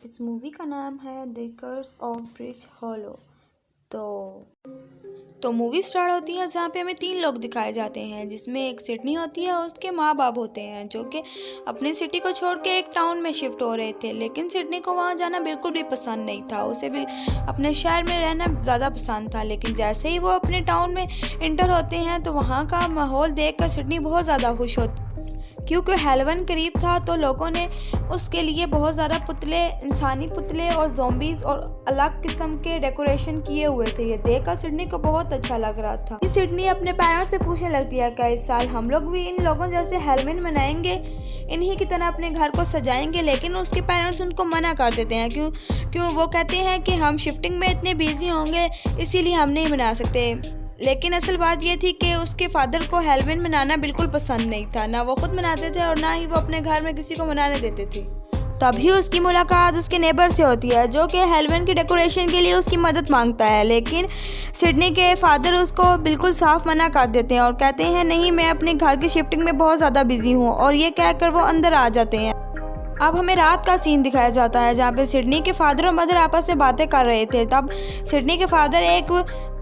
इस मूवी का नाम है the curse of Bridge Hollow. तो मूवी स्टार्ट होती है जहाँ पे हमें 3 लोग दिखाए जाते हैं, जिसमें एक सिडनी होती है और उसके माँ बाप होते हैं जो कि अपनी सिटी को छोड़ के एक टाउन में शिफ्ट हो रहे थे। लेकिन सिडनी को वहाँ जाना बिल्कुल भी पसंद नहीं था, उसे भी अपने शहर में रहना ज़्यादा पसंद था। लेकिन जैसे ही वो अपने टाउन में इंटर होते हैं तो वहाँ का माहौल देख कर सिडनी बहुत ज़्यादा खुश होती, क्योंकि हैलोवीन करीब था तो लोगों ने उसके लिए बहुत ज़्यादा पुतले, इंसानी पुतले और ज़ॉम्बीज़ और अलग किस्म के डेकोरेशन किए हुए थे। ये देखकर सिडनी को बहुत अच्छा लग रहा था। सिडनी अपने पेरेंट्स से पूछने लगती है कि इस साल हम लोग भी इन लोगों जैसे हैलोवीन मनाएंगे, इन्हीं की तरह अपने घर को सजाएंगे। लेकिन उसके पेरेंट्स उनको मना कर देते हैं। क्यों वो कहते हैं कि हम शिफ्टिंग में इतने बिजी होंगे इसीलिए हम नहीं मना सकते। लेकिन असल बात ये थी कि उसके फादर को हैलोवीन मनाना बिल्कुल पसंद नहीं था, ना वो खुद मनाते थे और ना ही वो अपने घर में किसी को मनाने देते थे। तभी उसकी मुलाकात उसके नेबर से होती है जो कि हैलोवीन की डेकोरेशन के लिए उसकी मदद मांगता है। लेकिन सिडनी के फादर उसको बिल्कुल साफ मना कर देते हैं और कहते हैं नहीं, मैं अपने घर की शिफ्टिंग में बहुत ज़्यादा बिजी हूँ, और ये कहकर वो अंदर आ जाते हैं। अब हमें रात का सीन दिखाया जाता है जहाँ पे सिडनी के फादर और मदर आपस में बातें कर रहे थे। तब सिडनी के फादर एक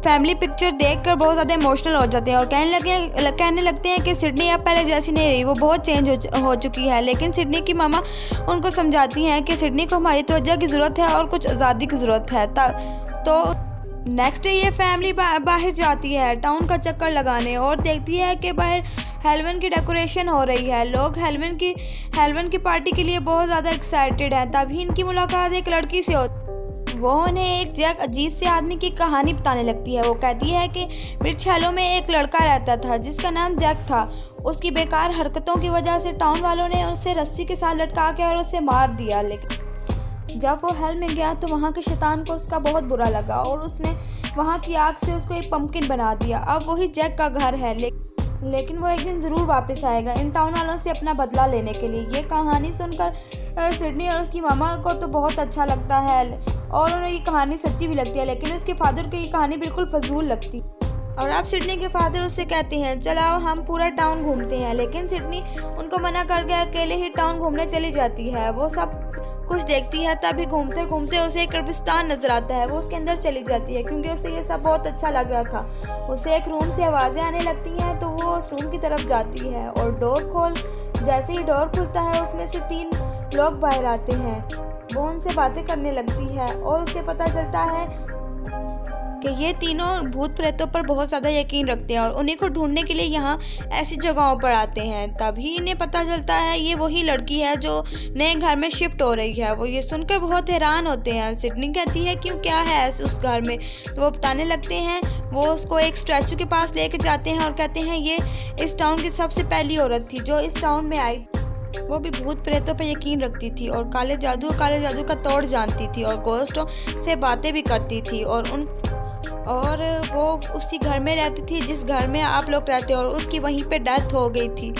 फैमिली पिक्चर देखकर बहुत ज़्यादा इमोशनल हो जाते हैं और कहने लगते हैं कि सिडनी अब पहले जैसी नहीं रही, वो बहुत चेंज हो चुकी है। लेकिन सिडनी की मामा उनको समझाती हैं कि सिडनी को हमारी तवज्जो की ज़रूरत है और कुछ आज़ादी की ज़रूरत है। तो नेक्स्ट डे ये फैमिली बाहर जाती है टाउन का चक्कर लगाने और देखती है कि बाहर हैलोवीन की डेकोरेशन हो रही है। लोग हैलोवीन की पार्टी के लिए बहुत ज़्यादा एक्साइटेड हैं। तभी इनकी मुलाकात एक लड़की से होती है। वो उन्हें एक जैक अजीब से आदमी की कहानी बताने लगती है। वो कहती है कि ब्रिज हॉलो में एक लड़का रहता था जिसका नाम जैक था। उसकी बेकार हरकतों की वजह से टाउन वालों ने उसे रस्सी के साथ लटका के और उसे मार दिया। लेकिन जब वो हेल में गया तो वहाँ के शैतान को उसका बहुत बुरा लगा और उसने वहाँ की आग से उसको एक पंपकिन बना दिया। अब वही जैक का घर है, लेकिन वो एक दिन ज़रूर वापस आएगा इन टाउन वालों से अपना बदला लेने के लिए। ये कहानी सुनकर सिडनी और उसकी मामा को तो बहुत अच्छा लगता है और उन्हें ये कहानी सच्ची भी लगती है, लेकिन उसके फादर को ये कहानी बिल्कुल फजूल लगती। और अब सिडनी के फादर उससे कहते हैं चलाओ हम पूरा टाउन घूमते हैं। लेकिन सिडनी उनको मना करके अकेले ही टाउन घूमने चली जाती है। वो सब कुछ देखती है, तभी घूमते घूमते उसे एक कब्रिस्तान नजर आता है। वो उसके अंदर चली जाती है क्योंकि उसे ये सब बहुत अच्छा लग रहा था। उसे एक रूम से आवाज़ें आने लगती हैं तो वो उस रूम की तरफ जाती है और जैसे ही डोर खुलता है उसमें से 3 लोग बाहर आते हैं। वो उनसे बातें करने लगती है और उसे पता चलता है कि ये तीनों भूत प्रेतों पर बहुत ज़्यादा यकीन रखते हैं और उन्हीं को ढूंढने के लिए यहाँ ऐसी जगहों पर आते हैं। तभी इन्हें पता चलता है ये वही लड़की है जो नए घर में शिफ्ट हो रही है। वो ये सुनकर बहुत हैरान होते हैं। सिडनी कहती है क्यों, क्या है उस घर में? तो वो बताने लगते हैं। वो उसको एक स्टैचू के पास लेके जाते हैं और कहते हैं ये इस टाउन की सबसे पहली औरत थी जो इस टाउन में आई। वो भी भूत प्रेतों पर यकीन रखती थी और काले जादू का तोड़ जानती थी और गोस्टों से बातें भी करती थी और वो उसी घर में रहती थी जिस घर में आप लोग रहते हो, और उसकी वहीं पे डेथ हो गई थी।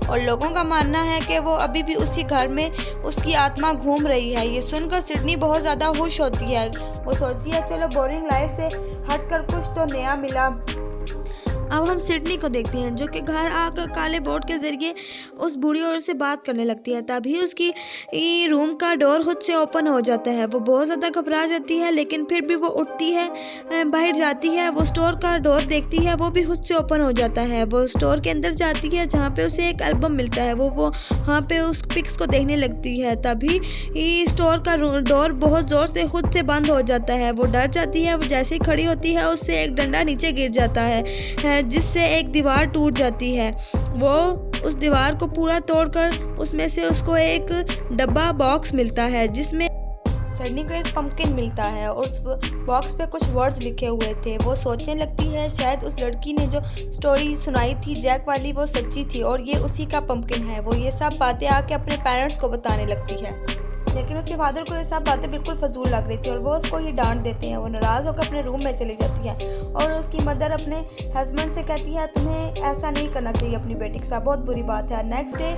और लोगों का मानना है कि वो अभी भी उसी घर में उसकी आत्मा घूम रही है। ये सुनकर सिडनी बहुत ज़्यादा खुश होती है। वो सोचती है चलो बोरिंग लाइफ से हटकर कुछ तो नया मिला। अब हम सिडनी को देखते हैं जो कि घर आकर काले बोर्ड के ज़रिए उस बूढ़ी औरत से बात करने लगती है। तभी उसकी रूम का डोर खुद से ओपन हो जाता है। वो बहुत ज़्यादा घबरा जाती है, लेकिन फिर भी वो उठती है, बाहर जाती है। वो स्टोर का डोर देखती है, वो भी खुद से ओपन हो जाता है। वो स्टोर के अंदर जाती है जहाँ पे उसे एक एल्बम मिलता है। वो वहाँ पे उस पिक्स को देखने लगती है। तभी स्टोर का डोर बहुत ज़ोर से खुद से बंद हो जाता है। वो डर जाती है। वो जैसे ही खड़ी होती है उससे एक डंडा नीचे गिर जाता है जिससे एक दीवार टूट जाती है। वो उस दीवार को पूरा तोड़कर उसमें से उसको एक डब्बा बॉक्स मिलता है जिसमें सिडनी को एक पंपकिन मिलता है और उस बॉक्स पे कुछ वर्ड्स लिखे हुए थे। वो सोचने लगती है शायद उस लड़की ने जो स्टोरी सुनाई थी जैक वाली वो सच्ची थी और ये उसी का पंपकिन है। वो ये सब बातें आके अपने पेरेंट्स को बताने लगती है, लेकिन उसके फादर को ये सब बातें बिल्कुल फजूल लग रही थी और वो उसको ही डांट देते हैं। वो नाराज़ होकर अपने रूम में चली जाती है और उसकी मदर अपने हस्बैंड से कहती है तुम्हें ऐसा नहीं करना चाहिए अपनी बेटी के साथ, बहुत बुरी बात है। नेक्स्ट डे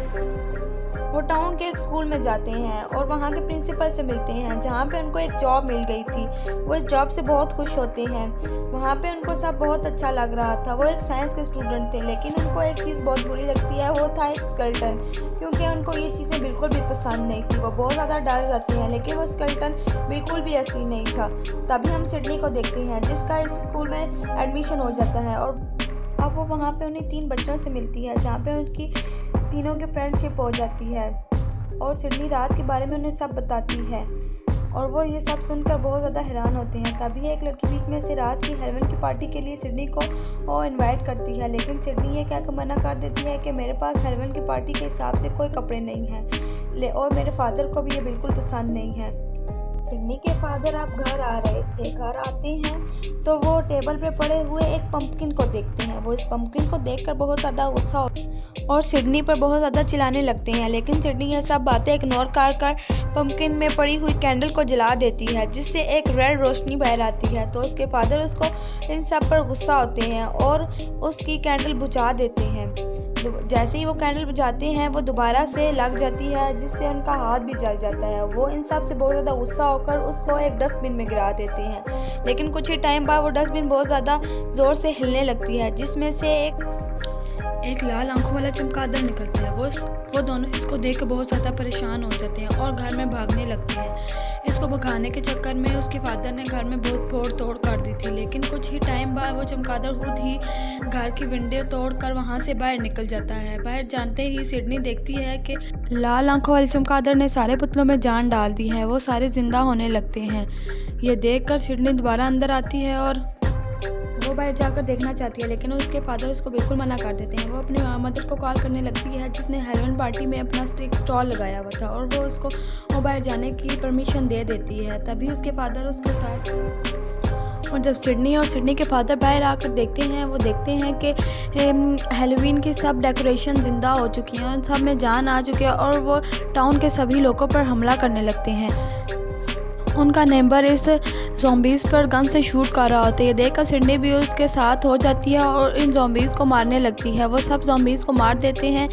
वो टाउन के एक स्कूल में जाते हैं और वहाँ के प्रिंसिपल से मिलते हैं, जहाँ पे उनको एक जॉब मिल गई थी। वो इस जॉब से बहुत खुश होते हैं। वहाँ पे उनको सब बहुत अच्छा लग रहा था। वो एक साइंस के स्टूडेंट थे, लेकिन उनको एक चीज़ बहुत बुरी लगती है, वो था एक स्केलेटन, क्योंकि उनको ये चीज़ें बिल्कुल भी पसंद नहीं थी। वो बहुत ज़्यादा डर जाते हैं, लेकिन वो स्केलेटन बिल्कुल भी असली नहीं था। तभी हम सिडनी को देखते हैं, जिसका इस स्कूल में एडमिशन हो जाता है और अब वो वहाँ पे उन्हें 3 बच्चों से मिलती है, जहाँ पे उनकी तीनों की फ्रेंडशिप हो जाती है और सिडनी रात के बारे में उन्हें सब बताती है और वो ये सब सुनकर बहुत ज़्यादा हैरान होते हैं। तभी एक लड़की बीच में से रात की हेलोवीन की पार्टी के लिए सिडनी को इनवाइट करती है, लेकिन सिडनी ये कहकर मना कर देती है कि मेरे पास हेलोवीन की पार्टी के हिसाब से कोई कपड़े नहीं हैं और मेरे फादर को भी ये बिल्कुल पसंद नहीं है। सिडनी के फादर अब घर आ रहे थे। घर आते हैं तो वो टेबल पे पड़े हुए एक पंपकिन को देखते हैं। वो इस पंपकिन को देखकर बहुत ज़्यादा गुस्सा और सिडनी पर बहुत ज़्यादा चिल्लाने लगते हैं, लेकिन सिडनी ये सब बातें इग्नोर कर पंपकिन में पड़ी हुई कैंडल को जला देती है, जिससे एक रेड रोशनी बाहर आती है। तो उसके फादर उसको इन सब पर गुस्सा होते हैं और उसकी कैंडल बुझा देते हैं। जैसे ही वो कैंडल बुझाते हैं वो दोबारा से लग जाती है, जिससे उनका हाथ भी जल जाता है। वो इन सब से बहुत ज़्यादा गुस्सा होकर उसको एक डस्टबिन में गिरा देते हैं, लेकिन कुछ ही टाइम बाद वो डस्टबिन बहुत ज़्यादा ज़ोर से हिलने लगती है, जिसमें से एक लाल आंखों वाला चमगादड़ निकलता है। वो दोनों इसको देख कर बहुत ज़्यादा परेशान हो जाते हैं और घर में भागने लगते हैं। इसको भगाने के चक्कर में उसके फादर ने घर में बहुत फोड़ तोड़ कर दी थी, लेकिन कुछ ही टाइम बाद वो चमगादड़ खुद ही घर की विंडो तोड़ कर वहाँ से बाहर निकल जाता है। बाहर जानते ही सिडनी देखती है कि लाल आंखों वाले चमगादड़ ने सारे पुतलों में जान डाल दी है। वो सारे जिंदा होने लगते हैं। ये देख कर सिडनी दोबारा अंदर आती है और वो बाहर जाकर देखना चाहती है, लेकिन उसके फादर उसको बिल्कुल मना कर देते हैं। वो अपनी मदर को कॉल करने लगती है, जिसने हेलोवीन पार्टी में अपना स्टॉल लगाया हुआ था, और वो उसको बाहर जाने की परमिशन दे देती है। तभी उसके फादर उसके साथ और जब सिडनी के फादर बाहर आकर देखते हैं, वो देखते हैं कि हेलोवीन की सब डेकोरेशन ज़िंदा हो चुकी हैं, सब में जान आ चुकी है और वो टाउन के सभी लोगों पर हमला करने लगते हैं। उनका नेबर इस ज़ॉम्बीज़ पर गन से शूट कर रहा होता है। ये देखकर सिडनी भी उसके साथ हो जाती है और इन ज़ॉम्बीज़ को मारने लगती है। वो सब ज़ॉम्बीज़ को मार देते हैं।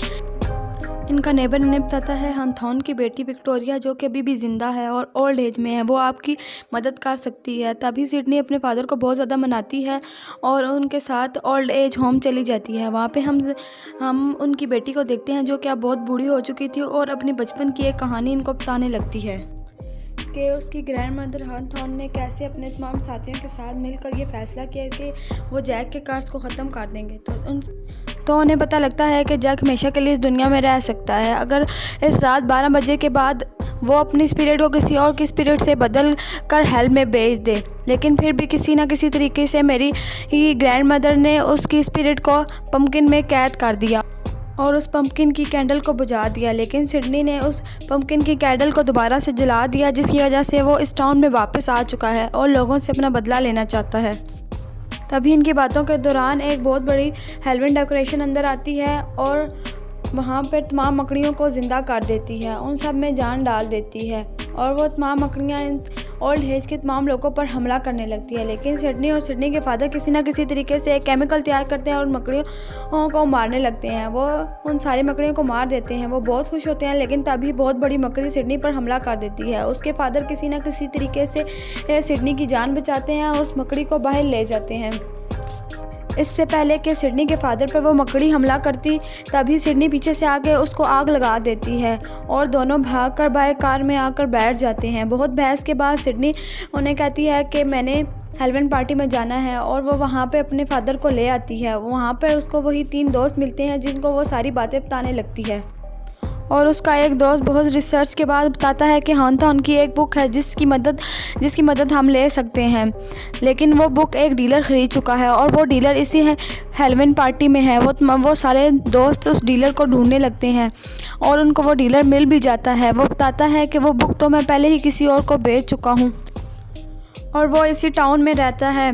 इनका नेबर इन्हें बताता है हंथॉन की बेटी विक्टोरिया, जो कि अभी भी ज़िंदा है और ओल्ड एज में है, वो आपकी मदद कर सकती है। तभी सिडनी अपने फादर को बहुत ज़्यादा मनाती है और उनके साथ ओल्ड एज होम चली जाती है। वहाँ पे हम उनकी बेटी को देखते हैं, जो कि अब बहुत बूढ़ी हो चुकी थी और अपनी बचपन की एक कहानी इनको बताने लगती है कि उसकी ग्रैंड मदर हंथॉन ने कैसे अपने तमाम साथियों के साथ मिलकर ये फैसला किया कि वो जैक के कर्ज को ख़त्म कर देंगे। तो उन्हें पता लगता है कि जैक हमेशा के लिए इस दुनिया में रह सकता है अगर इस रात 12 बजे के बाद वो अपनी स्पिरिट को किसी और की स्पिरिट से बदल कर हेल में भेज दे। लेकिन फिर भी किसी न किसी तरीके से मेरी ग्रैंड मदर ने उसकी स्पिरिट को पंपकिन में कैद कर दिया और उस पंपकिन की कैंडल को बुझा दिया। लेकिन सिडनी ने उस पंपकिन की कैंडल को दोबारा से जला दिया, जिसकी वजह से वो इस टाउन में वापस आ चुका है और लोगों से अपना बदला लेना चाहता है। तभी इनकी बातों के दौरान एक बहुत बड़ी हेलोवीन डेकोरेशन अंदर आती है और वहाँ पर तमाम मकड़ियों को ज़िंदा कर देती है, उन सब में जान डाल देती है और वो तमाम मकड़ियाँ ओल्ड एज के तमाम लोगों पर हमला करने लगती है। लेकिन सिडनी के फादर किसी न किसी तरीके से एक केमिकल तैयार करते हैं और मकड़ियों को मारने लगते हैं। वो उन सारी मकड़ियों को मार देते हैं। वो बहुत खुश होते हैं, लेकिन तभी बहुत बड़ी मकड़ी सिडनी पर हमला कर देती है। उसके फादर किसी न किसी तरीके से सिडनी की जान बचाते हैं और उस मकड़ी को बाहर ले जाते हैं। इससे पहले कि सिडनी के फादर पर वो मकड़ी हमला करती, तभी सिडनी पीछे से आके उसको आग लगा देती है और दोनों भागकर बाहर कार में आकर बैठ जाते हैं। बहुत बहस के बाद सिडनी उन्हें कहती है कि मैंने हेलोवीन पार्टी में जाना है और वो वहाँ पे अपने फादर को ले आती है। वहाँ पर उसको वही 3 दोस्त मिलते हैं, जिनको वो सारी बातें बताने लगती है और उसका एक दोस्त बहुत रिसर्च के बाद बताता है कि हंथॉन की एक बुक है जिसकी मदद हम ले सकते हैं। लेकिन वो बुक एक डीलर ख़रीद चुका है और वो डीलर इसी हेलोवीन पार्टी में है। वो सारे दोस्त उस डीलर को ढूंढने लगते हैं और उनको वो डीलर मिल भी जाता है। वो बताता है कि वो बुक तो मैं पहले ही किसी और को बेच चुका हूँ और वो इसी टाउन में रहता है।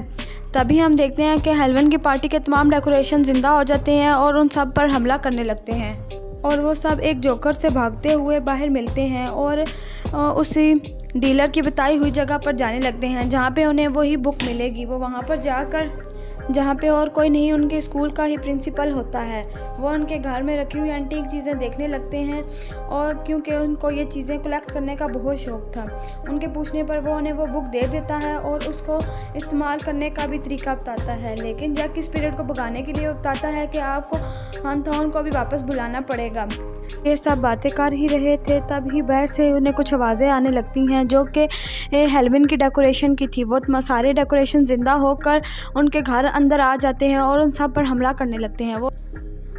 तभी हम देखते हैं कि हेलोवीन की पार्टी के तमाम डेकोरेशन ज़िंदा हो जाते हैं और उन सब पर हमला करने लगते हैं और वो सब एक जोकर से भागते हुए बाहर मिलते हैं और उसी डीलर की बताई हुई जगह पर जाने लगते हैं, जहाँ पे उन्हें वही बुक मिलेगी। वो वहाँ पर जाकर जहाँ पे और कोई नहीं उनके स्कूल का ही प्रिंसिपल होता है। वो उनके घर में रखी हुई एंटीक चीज़ें देखने लगते हैं और क्योंकि उनको ये चीज़ें कलेक्ट करने का बहुत शौक़ था। उनके पूछने पर वो उन्हें वो बुक दे देता है और उसको इस्तेमाल करने का भी तरीका बताता है, लेकिन जैक की स्पिरिट को भगाने के लिए बताता है कि आपको हॉथॉर्न को भी वापस बुलाना पड़ेगा। ये सब बातें कर ही रहे थे तभी बाहर से उन्हें कुछ आवाज़ें आने लगती हैं जो कि हेलोवीन की डेकोरेशन की थी। वो सारे डेकोरेशन ज़िंदा होकर उनके घर अंदर आ जाते हैं और उन सब पर हमला करने लगते हैं। वो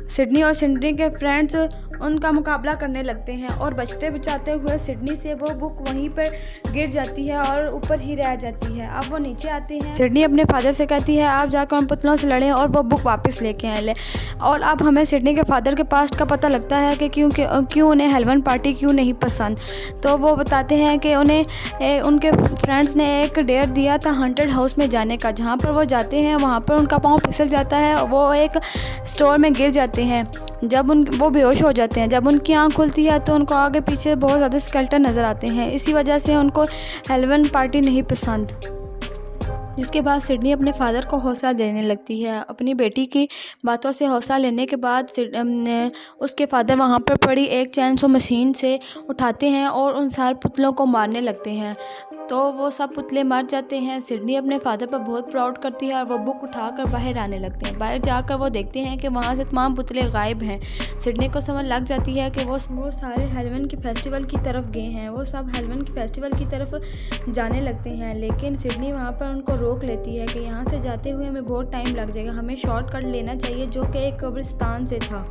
सिडनी और सिडनी के फ्रेंड्स उनका मुकाबला करने लगते हैं और बचते बचाते हुए सिडनी से वो बुक वहीं पर गिर जाती है और ऊपर ही रह जाती है। अब वो नीचे आती हैं। सिडनी अपने फादर से कहती है आप जाकर उन पुतलों से लड़ें और वो बुक वापस लेके आए ले। और अब हमें सिडनी के फादर के पास्ट का पता लगता है कि क्यों उन्हें हेलोवीन पार्टी क्यों नहीं पसंद। तो वो बताते हैं कि उन्हें उनके फ्रेंड्स ने एक डेयर दिया था हॉन्टेड हाउस में जाने का। जहाँ पर वो जाते हैं वहाँ पर उनका पाँव फिसल जाता है, वो एक स्टोर में गिर जाते हैं। जब वो बेहोश हो जाते हैं, जब उनकी आँख खुलती है तो उनको आगे पीछे बहुत ज़्यादा स्केलेटन नज़र आते हैं। इसी वजह से उनको हेलोवीन पार्टी नहीं पसंद। जिसके बाद सिडनी अपने फादर को हौसला देने लगती है। अपनी बेटी की बातों से हौसला लेने के बाद उसके फादर वहाँ पर पड़ी एक चैनसो मशीन से उठाते हैं और उन सारे पुतलों को मारने लगते हैं। तो वो सब पुतले मर जाते हैं। सिडनी अपने फादर पर बहुत प्राउड करती है और वो बुक उठाकर बाहर आने लगते हैं। बाहर जाकर वो देखते हैं कि वहाँ से तमाम पुतले गायब हैं। सिडनी को समझ लग जाती है कि वो सारे हेलोवीन की फेस्टिवल की तरफ गए हैं। वो सब हेलोवीन की फेस्टिवल की तरफ जाने लगते हैं, लेकिन सिडनी वहाँ पर उनको रोक लेती है कि यहाँ से जाते हुए हमें बहुत टाइम लग जाएगा, हमें शॉर्टकट लेना चाहिए जो कि एक कब्रिस्तान से था।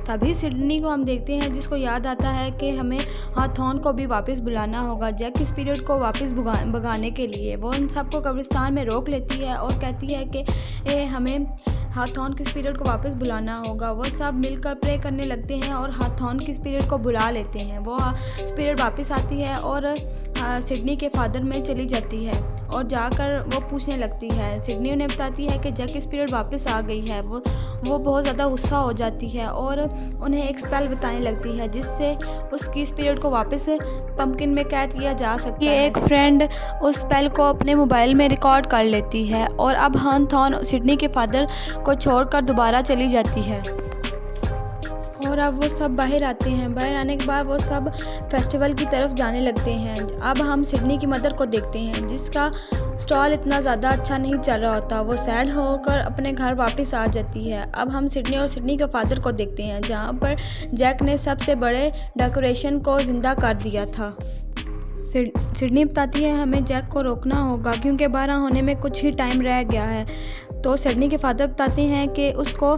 तभी सिडनी को हम देखते हैं जिसको याद आता है कि हमें हॉथॉर्न को भी वापस बुलाना होगा जैक की स्पिरिट को वापस भगाने के लिए। वो इन सबको कब्रिस्तान में रोक लेती है और कहती है कि हमें हॉथॉर्न की स्पिरिट को वापस बुलाना होगा। वो सब मिलकर प्रे करने लगते हैं और हॉथॉर्न की स्पिरिट को बुला लेते हैं। वो स्पिरिट वापस आती है और सिडनी के फादर में चली जाती है और जाकर वो पूछने लगती है। सिडनी उन्हें बताती है कि जैक की स्पिरिट वापस आ गई है। वो बहुत ज़्यादा गुस्सा हो जाती है और उन्हें एक स्पेल बताने लगती है जिससे उसकी स्पिरिट को वापस पंपकिन में कैद किया जा सकता है। एक फ्रेंड उस स्पेल को अपने मोबाइल में रिकॉर्ड कर लेती है और अब हॉथॉर्न सिडनी के फादर को छोड़कर दोबारा चली जाती है। और अब वो सब बाहर आते हैं। बाहर आने के बाद वो सब फेस्टिवल की तरफ जाने लगते हैं। अब हम सिडनी की मदर को देखते हैं जिसका स्टॉल इतना ज़्यादा अच्छा नहीं चल रहा होता। वो सैड होकर अपने घर वापस आ जाती है। अब हम सिडनी और सिडनी के फादर को देखते हैं जहाँ पर जैक ने सबसे बड़े डेकोरेशन को ज़िंदा कर दिया था। सिडनी बताती है हमें जैक को रोकना होगा क्योंकि 12 होने में कुछ ही टाइम रह गया है। तो सिडनी के फादर बताते हैं कि उसको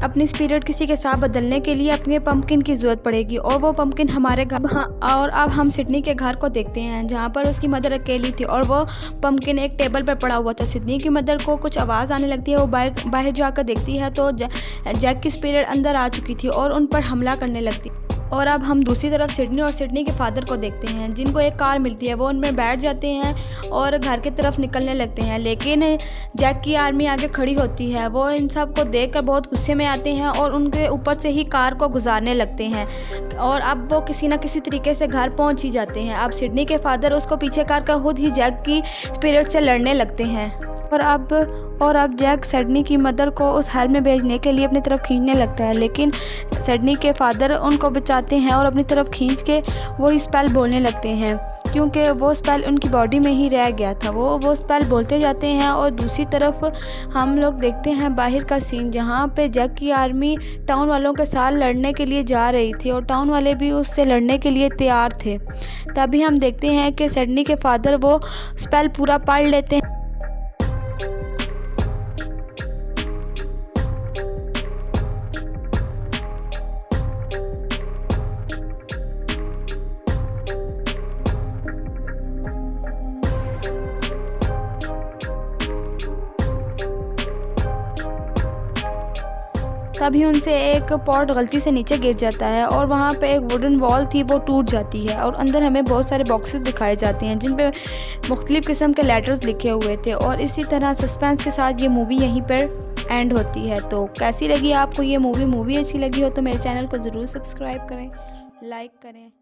अपनी स्पिरिट किसी के साथ बदलने के लिए अपने पंपकिन की ज़रूरत पड़ेगी और वो पंपकिन हमारे घर। और अब हम सिडनी के घर को देखते हैं जहाँ पर उसकी मदर अकेली थी और वो पंपकिन एक टेबल पर पड़ा हुआ था। सिडनी की मदर को कुछ आवाज़ आने लगती है। वो बाहर जाकर देखती है तो जैक की स्पिरिट अंदर आ चुकी थी और उन पर हमला करने लगती। और अब हम दूसरी तरफ सिडनी और सिडनी के फादर को देखते हैं जिनको एक कार मिलती है। वो उनमें बैठ जाते हैं और घर की तरफ निकलने लगते हैं, लेकिन जैक की आर्मी आगे खड़ी होती है। वो इन सब को देखकर बहुत गुस्से में आते हैं और उनके ऊपर से ही कार को गुजारने लगते हैं और अब वो किसी न किसी तरीके से घर पहुंच ही जाते हैं। अब सिडनी के फादर उसको पीछे कर खुद ही जैक की स्पिरिट से लड़ने लगते हैं और अब जैक सिडनी की मदर को उस हेल में भेजने के लिए अपनी तरफ खींचने लगता है, लेकिन सिडनी के फादर उनको बचाते हैं और अपनी तरफ खींच के वो स्पेल बोलने लगते हैं क्योंकि वो स्पेल उनकी बॉडी में ही रह गया था। वो स्पेल बोलते जाते हैं और दूसरी तरफ हम लोग देखते हैं बाहर का सीन जहाँ पे जैक की आर्मी टाउन वालों के साथ लड़ने के लिए जा रही थी और टाउन वाले भी उससे लड़ने के लिए तैयार थे। तभी हम देखते हैं कि सिडनी के फादर वो स्पेल पूरा पढ़ लेते हैं। तभी उनसे एक पॉट गलती से नीचे गिर जाता है और वहाँ पे एक वुडन वॉल थी वो टूट जाती है और अंदर हमें बहुत सारे बॉक्सेस दिखाए जाते हैं जिन पे मुख्तलिफ़ किस्म के लेटर्स लिखे हुए थे। और इसी तरह सस्पेंस के साथ ये मूवी यहीं पर एंड होती है। तो कैसी लगी आपको ये मूवी अच्छी लगी हो तो मेरे चैनल को ज़रूर सब्सक्राइब करें, लाइक करें।